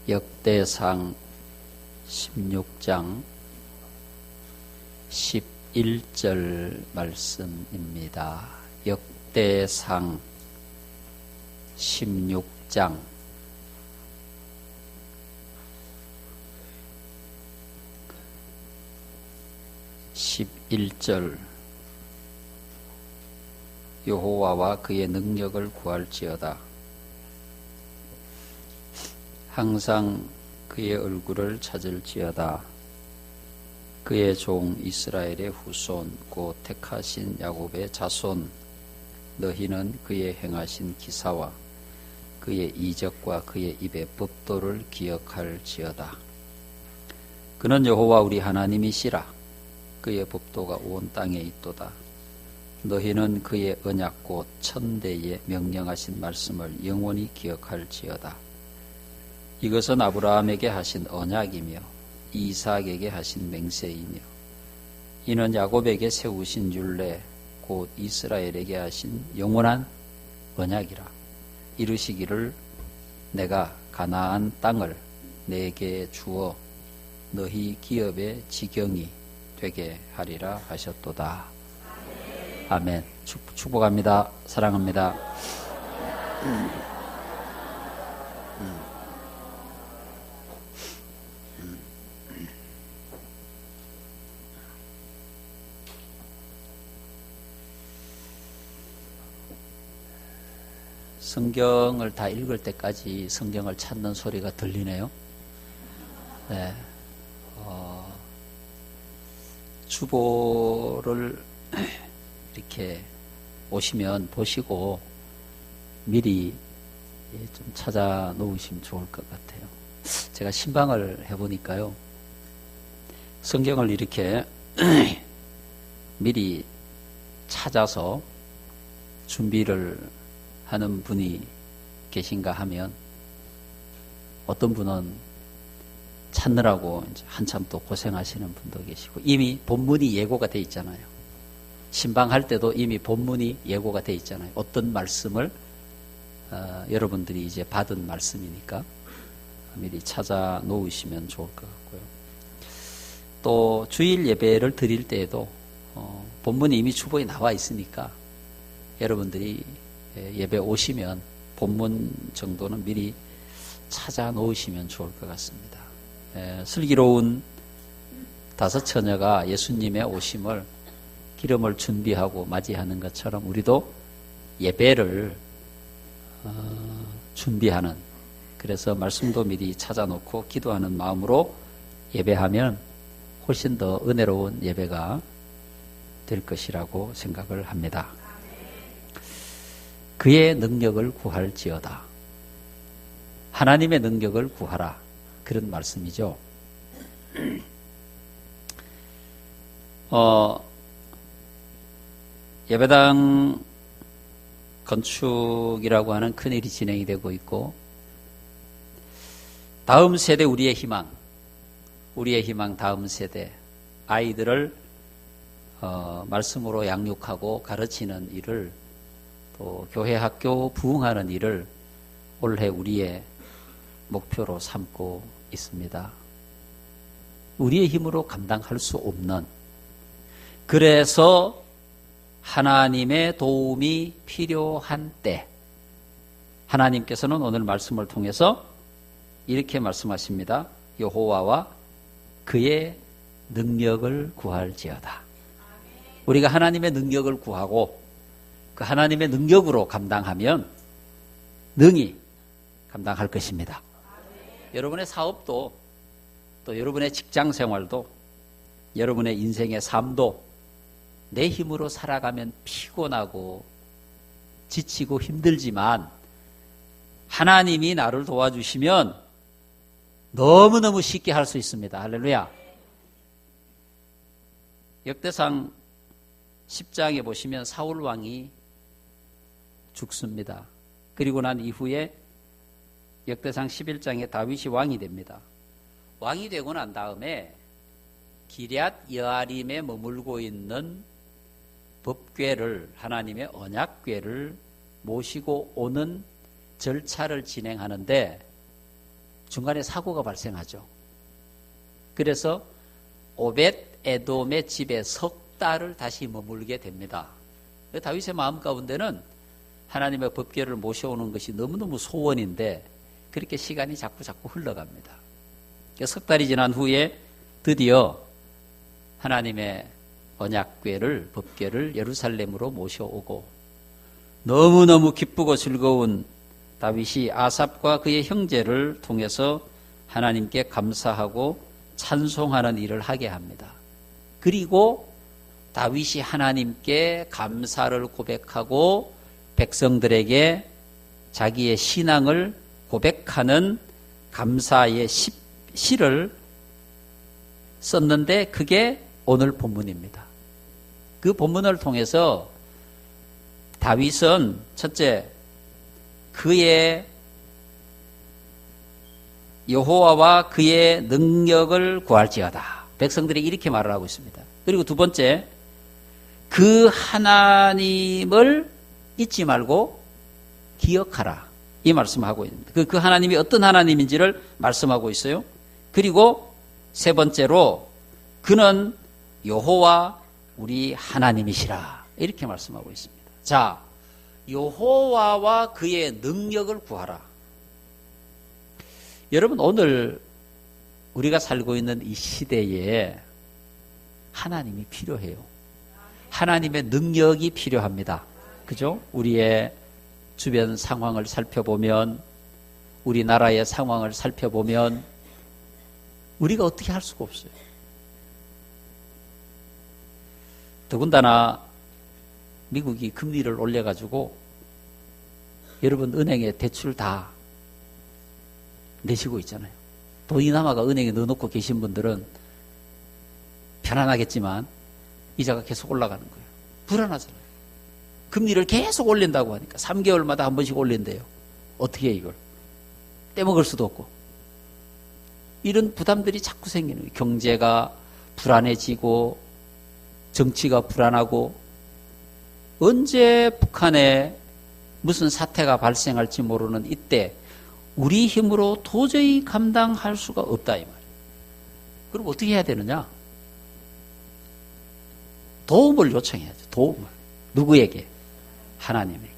역대상 16장 11절 말씀입니다. 역대상 16장 11절 여호와와 그의 능력을 구할지어다. 항상 그의 얼굴을 찾을지어다. 그의 종 이스라엘의 후손 곧 택하신 야곱의 자손 너희는 그의 행하신 기사와 그의 이적과 그의 입의 법도를 기억할지어다. 그는 여호와 우리 하나님이시라. 그의 법도가 온 땅에 있도다. 너희는 그의 언약 곧 천대에 명령하신 말씀을 영원히 기억할지어다. 이것은 아브라함에게 하신 언약이며 이삭에게 하신 맹세이며 이는 야곱에게 세우신 율례 곧 이스라엘에게 하신 영원한 언약이라. 이르시기를 내가 가나안 땅을 내게 주어 너희 기업의 지경이 되게 하리라 하셨도다. 아멘. 축복합니다. 사랑합니다. 성경을 다 읽을 때까지 성경을 찾는 소리가 들리네요. 네. 주보를 이렇게 오시면 보시고 미리 좀 찾아 놓으시면 좋을 것 같아요. 제가 신방을 해보니까요. 성경을 이렇게 미리 찾아서 준비를 하는 분이 계신가 하면 어떤 분은 찾느라고 이제 한참 또 고생하시는 분도 계시고 이미 본문이 예고가 돼 있잖아요. 신방할 때도 이미 본문이 예고가 돼 있잖아요. 어떤 말씀을 여러분들이 이제 받은 말씀이니까 미리 찾아 놓으시면 좋을 것 같고요. 또 주일 예배를 드릴 때에도 본문이 이미 주보에 나와 있으니까 여러분들이 예배 오시면 본문 정도는 미리 찾아 놓으시면 좋을 것 같습니다. 슬기로운 다섯 처녀가 예수님의 오심을 기름을 준비하고 맞이하는 것처럼 우리도 예배를 준비하는, 그래서 말씀도 미리 찾아놓고 기도하는 마음으로 예배하면 훨씬 더 은혜로운 예배가 될 것이라고 생각을 합니다. 그의 능력을 구할지어다. 하나님의 능력을 구하라. 그런 말씀이죠. 예배당 건축이라고 하는 큰일이 진행이 되고 있고 다음 세대 우리의 희망 다음 세대 아이들을 말씀으로 양육하고 가르치는 일을 또 교회 학교 부흥하는 일을 올해 우리의 목표로 삼고 있습니다. 우리의 힘으로 감당할 수 없는, 그래서 하나님의 도움이 필요한 때 하나님께서는 오늘 말씀을 통해서 이렇게 말씀하십니다. 여호와와 그의 능력을 구할지어다. 우리가 하나님의 능력을 구하고 그 하나님의 능력으로 감당하면 능히 감당할 것입니다. 여러분의 사업도 또 여러분의 직장 생활도 여러분의 인생의 삶도 내 힘으로 살아가면 피곤하고 지치고 힘들지만 하나님이 나를 도와주시면 너무너무 쉽게 할 수 있습니다. 할렐루야. 역대상 10장에 보시면 사울 왕이 죽습니다. 그리고 난 이후에 역대상 11장에 다윗이 왕이 됩니다. 왕이 되고 난 다음에 기럇 여아림에 머물고 있는 법궤를, 하나님의 언약궤를 모시고 오는 절차를 진행하는데 중간에 사고가 발생하죠. 그래서 오벳 에돔의 집에 석 달을 다시 머물게 됩니다. 다윗의 마음 가운데는 하나님의 법궤를 모셔오는 것이 너무너무 소원인데 그렇게 시간이 자꾸 흘러갑니다. 석 달이 지난 후에 드디어 하나님의 언약궤를, 법궤를 예루살렘으로 모셔오고 너무너무 기쁘고 즐거운 다윗이 아삽과 그의 형제를 통해서 하나님께 감사하고 찬송하는 일을 하게 합니다. 그리고 다윗이 하나님께 감사를 고백하고 백성들에게 자기의 신앙을 고백하는 감사의 시를 썼는데 그게 오늘 본문입니다. 그 본문을 통해서 다윗은 첫째, 그의 여호와와 그의 능력을 구할지어다. 백성들이 이렇게 말을 하고 있습니다. 그리고 두 번째, 그 하나님을 잊지 말고 기억하라. 이 말씀을 하고 있습니다. 그 하나님이 어떤 하나님인지를 말씀하고 있어요. 그리고 세 번째로 그는 여호와 우리 하나님이시라. 이렇게 말씀하고 있습니다. 자, 여호와와 그의 능력을 구하라. 여러분, 오늘 우리가 살고 있는 이 시대에 하나님이 필요해요. 하나님의 능력이 필요합니다. 그죠? 우리의 주변 상황을 살펴보면, 우리나라의 상황을 살펴보면 우리가 어떻게 할 수가 없어요. 더군다나 미국이 금리를 올려가지고 여러분 은행에 대출 다 내시고 있잖아요. 돈이 남아가 은행에 넣어놓고 계신 분들은 편안하겠지만 이자가 계속 올라가는 거예요. 불안하잖아요. 금리를 계속 올린다고 하니까 3개월마다 한 번씩 올린대요. 어떻게 해 이걸? 떼먹을 수도 없고. 이런 부담들이 자꾸 생기는 거예요. 경제가 불안해지고 정치가 불안하고 언제 북한에 무슨 사태가 발생할지 모르는 이때 우리 힘으로 도저히 감당할 수가 없다 이 말이에요. 그럼 어떻게 해야 되느냐? 도움을 요청해야죠. 도움을. 누구에게? 하나님에게.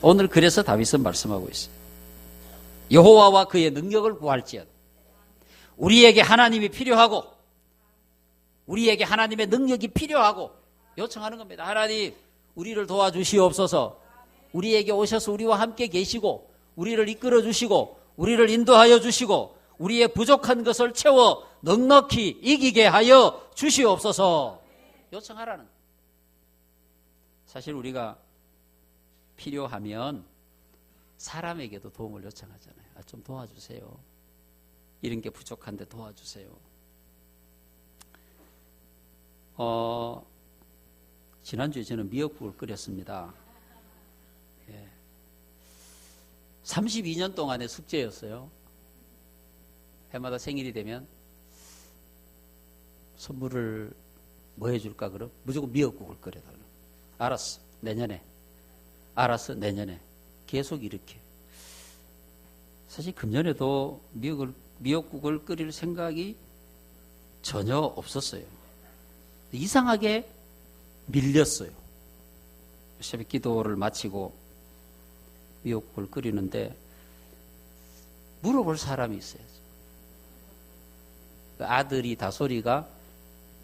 오늘 그래서 다윗은 말씀하고 있어요. 여호와와 그의 능력을 구할지어다. 우리에게 하나님이 필요하고 우리에게 하나님의 능력이 필요하고 요청하는 겁니다. 하나님, 우리를 도와주시옵소서. 우리에게 오셔서 우리와 함께 계시고 우리를 이끌어 주시고 우리를 인도하여 주시고 우리의 부족한 것을 채워 넉넉히 이기게 하여 주시옵소서. 요청하라는 거예요. 사실 우리가 필요하면 사람에게도 도움을 요청하잖아요. 좀 도와주세요. 이런 게 부족한데 도와주세요. 지난주에 저는 미역국을 끓였습니다. 32년 동안의 숙제였어요. 해마다 생일이 되면 선물을 뭐 해줄까 그럼? 무조건 미역국을 끓여달라. 알았어. 내년에. 알았어. 내년에. 계속 이렇게. 사실 금년에도 미역국을 끓일 생각이 전혀 없었어요. 이상하게 밀렸어요. 새벽 기도를 마치고 미역국을 끓이는데 물어볼 사람이 있어야죠. 아들이 다솔이가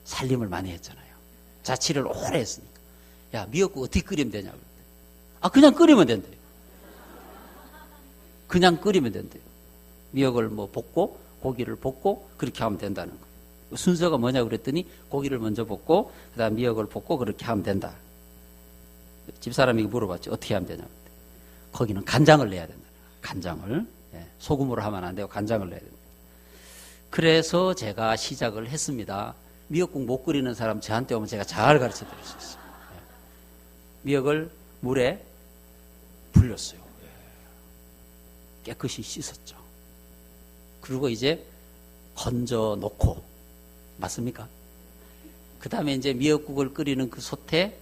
살림을 많이 했잖아요. 자취를 오래 했으니까. 야, 미역국 어떻게 끓이면 되냐고. 그냥 끓이면 된대요. 그냥 끓이면 된대요. 미역을 볶고 고기를 볶고 그렇게 하면 된다는 거예요. 순서가 뭐냐고 그랬더니 고기를 먼저 볶고 그 다음 미역을 볶고 그렇게 하면 된다. 집사람이 물어봤죠. 어떻게 하면 되냐고. 거기는 간장을 내야 된다. 간장을. 소금으로 하면 안 되고 간장을 내야 된다. 그래서 제가 시작을 했습니다. 미역국 못 끓이는 사람 저한테 오면 제가 잘 가르쳐 드릴 수 있어요. 미역을 물에 불렸어요. 깨끗이 씻었죠. 그리고 이제 건져 놓고, 맞습니까? 그 다음에 이제 미역국을 끓이는 그 솥에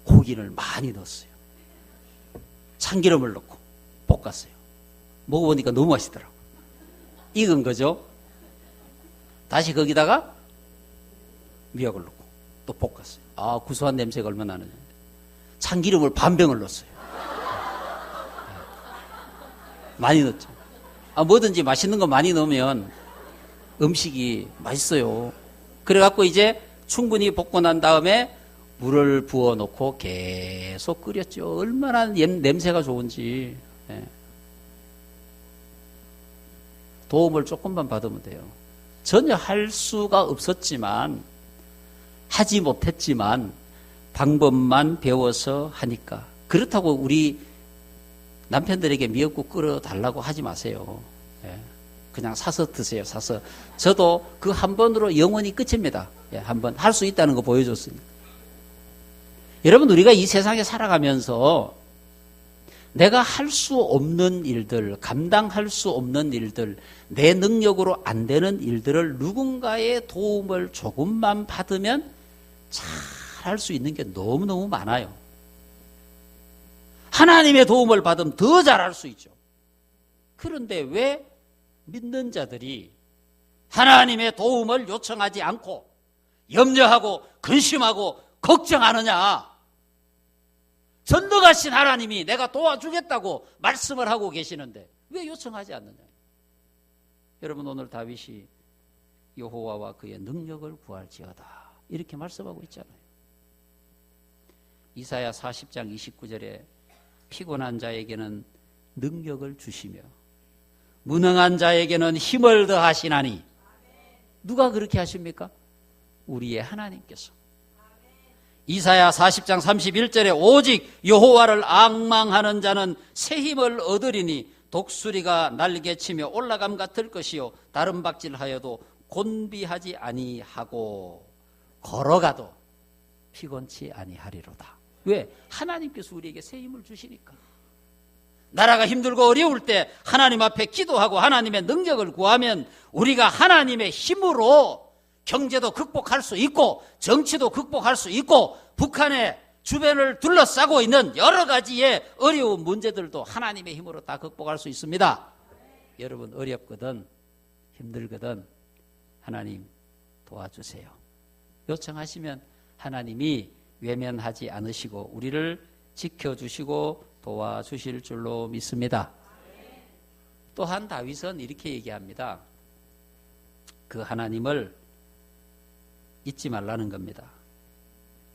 고기를 많이 넣었어요. 참기름을 넣고 볶았어요. 먹어보니까 너무 맛있더라고요. 익은 거죠. 다시 거기다가 미역을 넣고 또 볶았어요. 아, 구수한 냄새가 얼마나 나느냐. 참기름을 반병을 넣었어요. 많이 넣었죠. 아, 뭐든지 맛있는 거 많이 넣으면 음식이 맛있어요. 그래갖고 이제 충분히 볶고 난 다음에 물을 부어 놓고 계속 끓였죠. 얼마나 냄새가 좋은지. 예. 도움을 조금만 받으면 돼요. 전혀 할 수가 없었지만, 하지 못했지만 방법만 배워서 하니까. 그렇다고 우리 남편들에게 미역국 끓여달라고 하지 마세요. 예. 그냥 사서 드세요. 사서. 저도 그 한 번으로 영원히 끝입니다. 예, 한 번 할 수 있다는 거 보여줬으니까. 여러분, 우리가 이 세상에 살아가면서 내가 할 수 없는 일들, 감당할 수 없는 일들, 내 능력으로 안 되는 일들을 누군가의 도움을 조금만 받으면 잘 할 수 있는 게 너무너무 많아요. 하나님의 도움을 받으면 더 잘할 수 있죠. 그런데 왜 믿는 자들이 하나님의 도움을 요청하지 않고 염려하고 근심하고 걱정하느냐? 전능하신 하나님이 내가 도와주겠다고 말씀을 하고 계시는데 왜 요청하지 않느냐? 여러분, 오늘 다윗이 여호와와 그의 능력을 구할지어다 이렇게 말씀하고 있잖아요. 이사야 40장 29절에 피곤한 자에게는 능력을 주시며 무능한 자에게는 힘을 더하시나니. 누가 그렇게 하십니까? 우리의 하나님께서. 이사야 40장 31절에 오직 여호와를 앙망하는 자는 새 힘을 얻으리니 독수리가 날개치며 올라감 같을 것이요 다른 박질하여도 곤비하지 아니하고 걸어가도 피곤치 아니하리로다. 왜? 하나님께서 우리에게 새 힘을 주시니까. 나라가 힘들고 어려울 때 하나님 앞에 기도하고 하나님의 능력을 구하면 우리가 하나님의 힘으로 경제도 극복할 수 있고 정치도 극복할 수 있고 북한의 주변을 둘러싸고 있는 여러 가지의 어려운 문제들도 하나님의 힘으로 다 극복할 수 있습니다. 여러분, 어렵거든 힘들거든 하나님 도와주세요. 요청하시면 하나님이 외면하지 않으시고 우리를 지켜주시고 도와주실 줄로 믿습니다. 또한 다윗은 이렇게 얘기합니다. 그 하나님을 잊지 말라는 겁니다.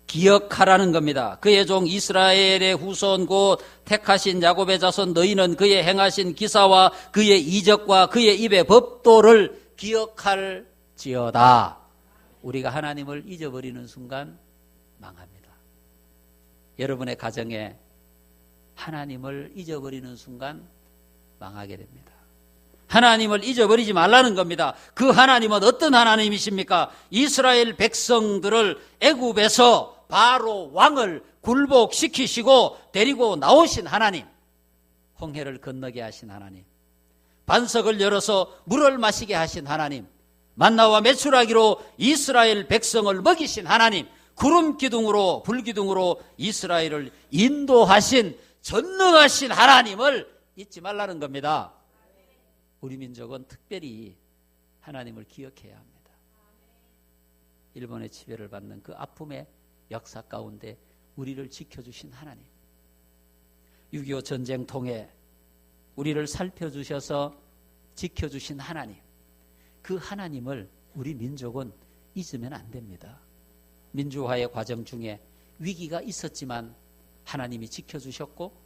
기억하라는 겁니다. 그의 종 이스라엘의 후손 곧 택하신 야곱의 자손 너희는 그의 행하신 기사와 그의 이적과 그의 입의 법도를 기억할지어다. 우리가 하나님을 잊어버리는 순간 망합니다. 여러분의 가정에 하나님을 잊어버리는 순간 망하게 됩니다. 하나님을 잊어버리지 말라는 겁니다. 그 하나님은 어떤 하나님이십니까? 이스라엘 백성들을 애굽에서 바로 왕을 굴복시키시고 데리고 나오신 하나님, 홍해를 건너게 하신 하나님, 반석을 열어서 물을 마시게 하신 하나님, 만나와 메추라기로 이스라엘 백성을 먹이신 하나님, 구름 기둥으로 불기둥으로 이스라엘을 인도하신 전능하신 하나님을 잊지 말라는 겁니다. 우리 민족은 특별히 하나님을 기억해야 합니다. 일본의 지배를 받는 그 아픔의 역사 가운데 우리를 지켜주신 하나님, 6.25 전쟁 통해 우리를 살펴주셔서 지켜주신 하나님, 그 하나님을 우리 민족은 잊으면 안 됩니다. 민주화의 과정 중에 위기가 있었지만 하나님이 지켜주셨고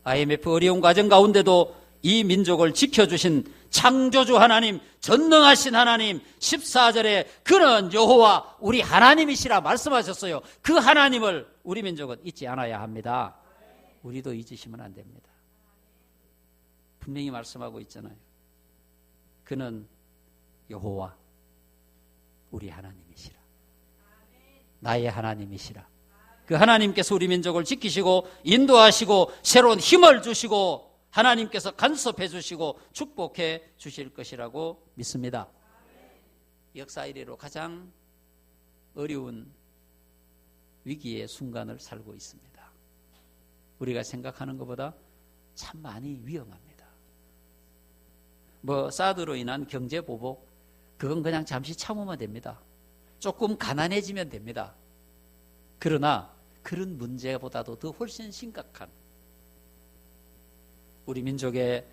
IMF 어려운 과정 가운데도 이 민족을 지켜주신 창조주 하나님, 전능하신 하나님, 14절에 그는 여호와 우리 하나님이시라 말씀하셨어요. 그 하나님을 우리 민족은 잊지 않아야 합니다. 우리도 잊으시면 안 됩니다. 분명히 말씀하고 있잖아요. 그는 여호와 우리 하나님이시라. 나의 하나님이시라. 그 하나님께서 우리 민족을 지키시고 인도하시고 새로운 힘을 주시고 하나님께서 간섭해 주시고 축복해 주실 것이라고 믿습니다. 역사 이래로 가장 어려운 위기의 순간을 살고 있습니다. 우리가 생각하는 것보다 참 많이 위험합니다. 사드로 인한 경제 보복, 그건 그냥 잠시 참으면 됩니다. 조금 가난해지면 됩니다. 그러나 그런 문제보다도 더 훨씬 심각한 우리 민족의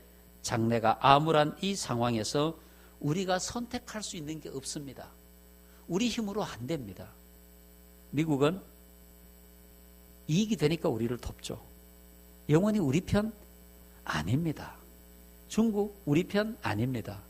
장래가 암울한 이 상황에서 우리가 선택할 수 있는 게 없습니다. 우리 힘으로 안 됩니다. 미국은 이익이 되니까 우리를 돕죠. 영원히 우리 편 아닙니다. 중국 우리 편 아닙니다.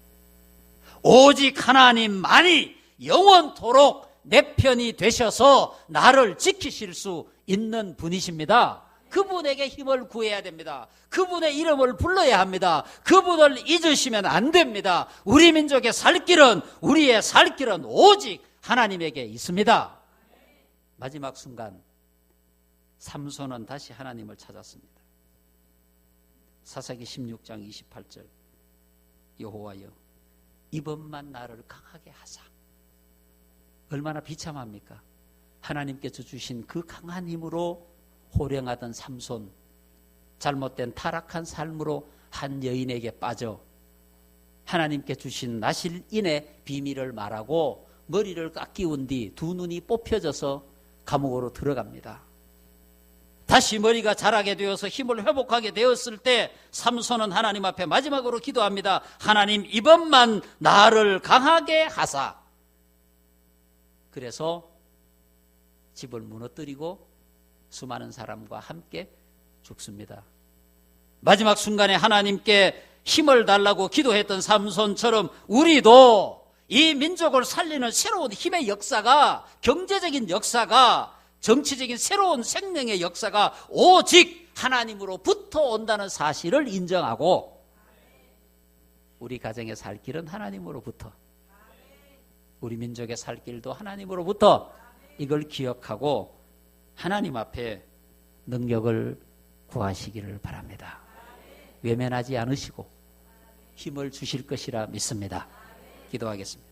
오직 하나님만이 영원토록 내 편이 되셔서 나를 지키실 수 있는 분이십니다. 그분에게 힘을 구해야 됩니다. 그분의 이름을 불러야 합니다. 그분을 잊으시면 안 됩니다. 우리 민족의 살 길은, 우리의 살 길은 오직 하나님에게 있습니다. 마지막 순간 삼손은 다시 하나님을 찾았습니다. 사사기 16장 28절, 여호와여 이번만 나를 강하게 하사. 얼마나 비참합니까? 하나님께서 주신 그 강한 힘으로 호령하던 삼손, 잘못된 타락한 삶으로 한 여인에게 빠져 하나님께 주신 나실인의 비밀을 말하고 머리를 깎이운 뒤 두 눈이 뽑혀져서 감옥으로 들어갑니다. 다시 머리가 자라게 되어서 힘을 회복하게 되었을 때 삼손은 하나님 앞에 마지막으로 기도합니다. 하나님 이번만 나를 강하게 하사. 그래서 집을 무너뜨리고 수많은 사람과 함께 죽습니다. 마지막 순간에 하나님께 힘을 달라고 기도했던 삼손처럼 우리도 이 민족을 살리는 새로운 힘의 역사가, 경제적인 역사가, 정치적인 새로운 생명의 역사가 오직 하나님으로부터 온다는 사실을 인정하고 우리 가정의 살 길은 하나님으로부터, 우리 민족의 살 길도 하나님으로부터, 이걸 기억하고 하나님 앞에 능력을 구하시기를 바랍니다. 외면하지 않으시고 힘을 주실 것이라 믿습니다. 기도하겠습니다.